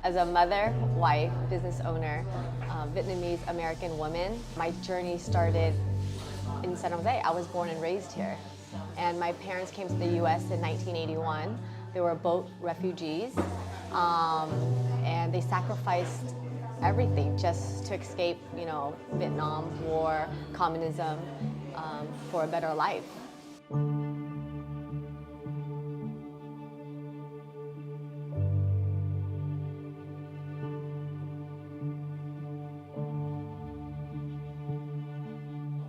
As a mother, wife, business owner, Vietnamese American woman, my journey started in San Jose. I was born and raised here. And my parents came to the US in 1981. They were both refugees. And they sacrificed everything just to escape, Vietnam War, communism, for a better life.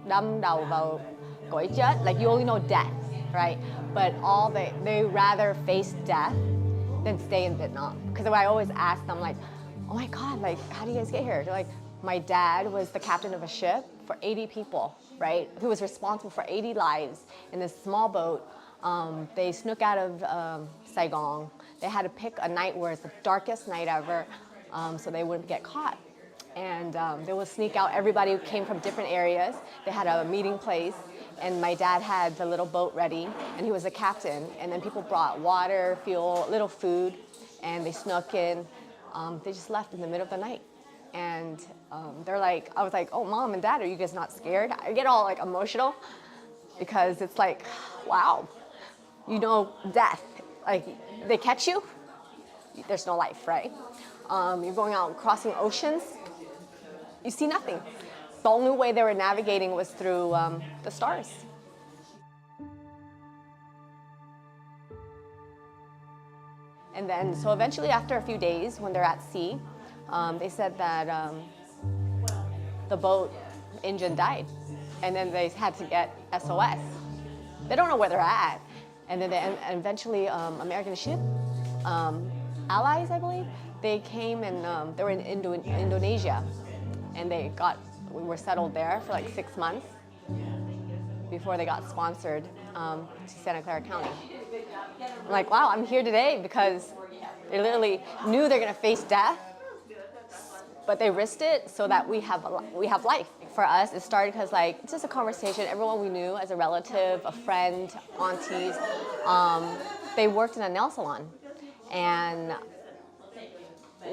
Đâm đầu vào cõi chết, like you only know death, right? But they rather face death than stay in Vietnam. Because I always ask them, like, oh my God, like, how do you guys get here? They're like, my dad was the captain of a ship for 80 people, right? Who was responsible for 80 lives in this small boat. They snuck out of Saigon. They had to pick a night where it's the darkest night ever, so they wouldn't get caught. And they would sneak out everybody who came from different areas. They had a meeting place, and my dad had the little boat ready, and he was the captain. And then people brought water, fuel, little food, and they snuck in. They just left in the middle of the night. And they're like, I was like, oh, Mom and Dad, are you guys not scared? I get all like emotional because it's like, wow, death. Like, they catch you, there's no life, right? You're going out crossing oceans, you see nothing. The only way they were navigating was through the stars. And then, so eventually after a few days, when they're at sea, they said that the boat engine died. And then they had to get SOS. They don't know where they're at. And then eventually, American ship, allies, I believe, they came and they were in Indonesia. And we were settled there for like 6 months before they got sponsored to Santa Clara County. I'm like, wow, I'm here today because they literally knew they're gonna face death, but they risked it so that we have life. For us, it started because it's just a conversation. Everyone we knew as a relative, a friend, aunties, they worked in a nail salon. And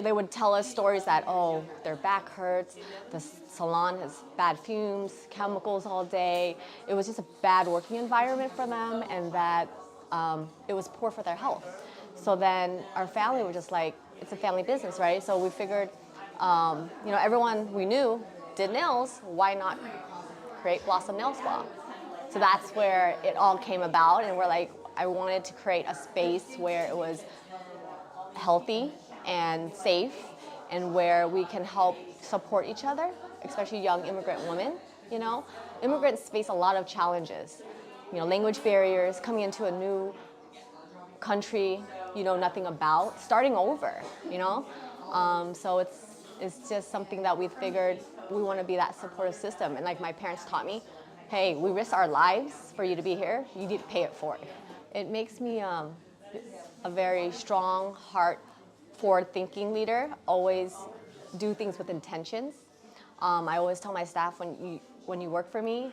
they would tell us stories that, oh, their back hurts, the salon has bad fumes, chemicals all day. It was just a bad working environment for them, and that it was poor for their health. So then our family was just like, it's a family business, right? So we figured, everyone we knew did nails, why not create Blossom Nail Spa? So that's where it all came about, and we're like, I wanted to create a space where it was healthy and safe, and where we can help support each other, especially young immigrant women. Immigrants face a lot of challenges, language barriers, coming into a new country you know nothing about, starting over. So it's just something that we figured we want to be that supportive system. And like my parents taught me, hey, we risk our lives for you to be here, you need to pay it forward. It makes me a very strong heart, forward-thinking leader, always do things with intentions. I always tell my staff, when you work for me,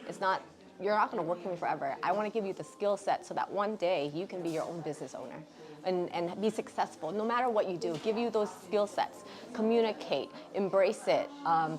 you're not going to work for me forever. I want to give you the skill set so that one day you can be your own business owner and be successful no matter what you do. Give you those skill sets, communicate, embrace it.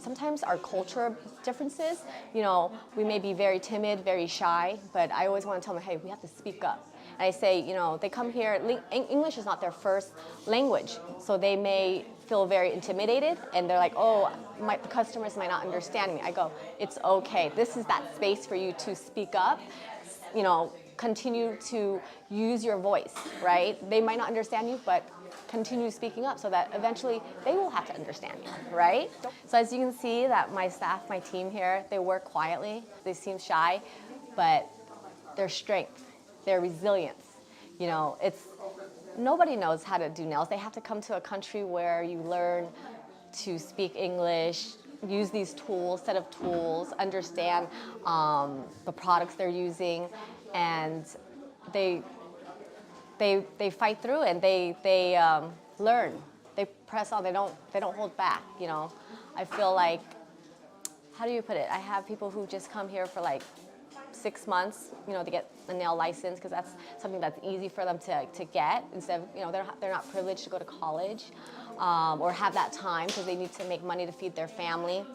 Sometimes our culture differences, we may be very timid, very shy, but I always want to tell them, hey, we have to speak up. And I say, they come here, English is not their first language, so they may feel very intimidated, and they're like, oh, the customers might not understand me. I go, it's okay. This is that space for you to speak up, continue to use your voice, right? They might not understand you, but continue speaking up so that eventually they will have to understand you, right? So as you can see that my staff, my team here, they work quietly. They seem shy, but their strength, their resilience, nobody knows how to do nails. They have to come to a country where you learn to speak English, use these tools, set of tools, understand the products they're using, and they fight through and they learn. They press on. They don't hold back. I feel like, how do you put it? I have people who just come here for like 6 months, to get a nail license, because that's something that's easy for them to get, instead of, they're not privileged to go to college or have that time, because they need to make money to feed their family.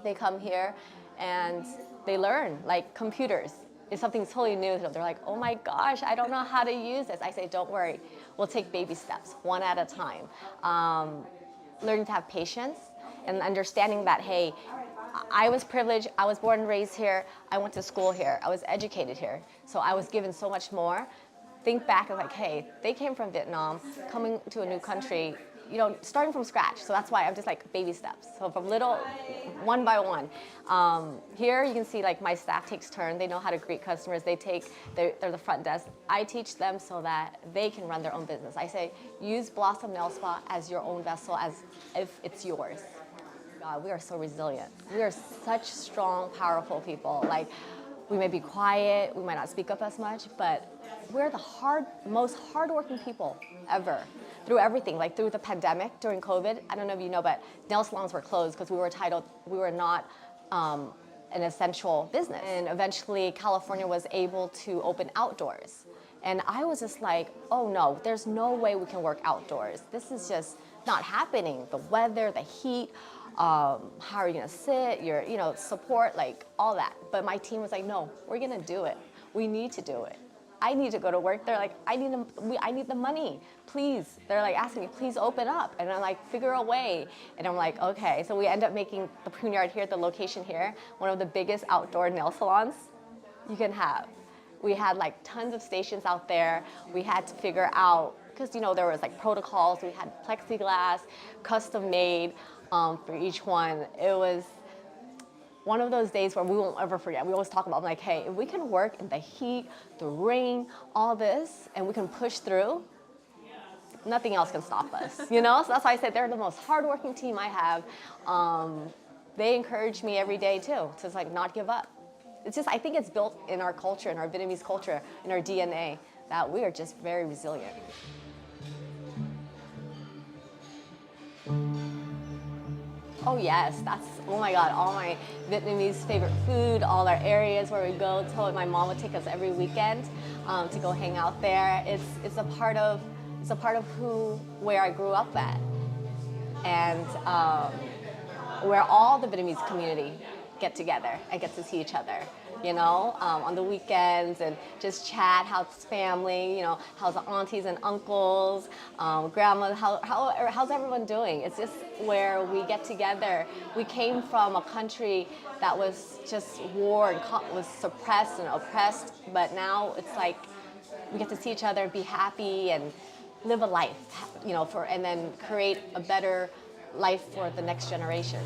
They come here and they learn, like computers is something totally new to them. They're like, oh my gosh, I don't know how to use this. I say, don't worry, we'll take baby steps, one at a time. Learning to have patience and understanding that, hey, I was privileged, I was born and raised here, I went to school here, I was educated here, so I was given so much more. Think back and like, hey, they came from Vietnam, coming to a new country, starting from scratch. So that's why I'm just like baby steps. So from little, one by one. Here you can see like my staff takes turn. They know how to greet customers. They're the front desk. I teach them so that they can run their own business. I say, use Blossom Nail Spa as your own vessel, as if it's yours. God, we are so resilient. We are such strong, powerful people. Like, we may be quiet, we might not speak up as much, but we're the most hardworking people ever. Through everything, like through the pandemic, during COVID, I don't know if you know, but nail salons were closed because we were not an essential business. And eventually California was able to open outdoors. And I was just like, oh no, there's no way we can work outdoors. This is just not happening. The weather, the heat, how are you gonna sit, your support, like all that. But my team was like, no, we're gonna do it. We need to do it. I need to go to work. They're like, I need the money, please. They're like asking me, please open up. And I'm like, figure a way. And I'm like, okay. So we end up making the Prune Yard here, the location here, one of the biggest outdoor nail salons you can have. We had like tons of stations out there. We had to figure out, because there was like protocols. We had plexiglass, custom made for each one. It was one of those days where we won't ever forget. We always talk about, like, hey, if we can work in the heat, the rain, all this, and we can push through, nothing else can stop us, So that's why I said they're the most hardworking team I have. They encourage me every day too, to like not give up. It's just, I think it's built in our culture, in our Vietnamese culture, in our DNA, that we are just very resilient. Oh yes, oh my God, all my Vietnamese favorite food, all our areas where we go. So my mom would take us every weekend to go hang out there. It's a part of where I grew up at, and where all the Vietnamese community get together and get to see each other, on the weekends, and just chat, how's family, how's the aunties and uncles, grandma, how's everyone doing? It's just where we get together. We came from a country that was just war and was suppressed and oppressed, but now it's like we get to see each other, be happy, and live a life, and then create a better life for the next generation.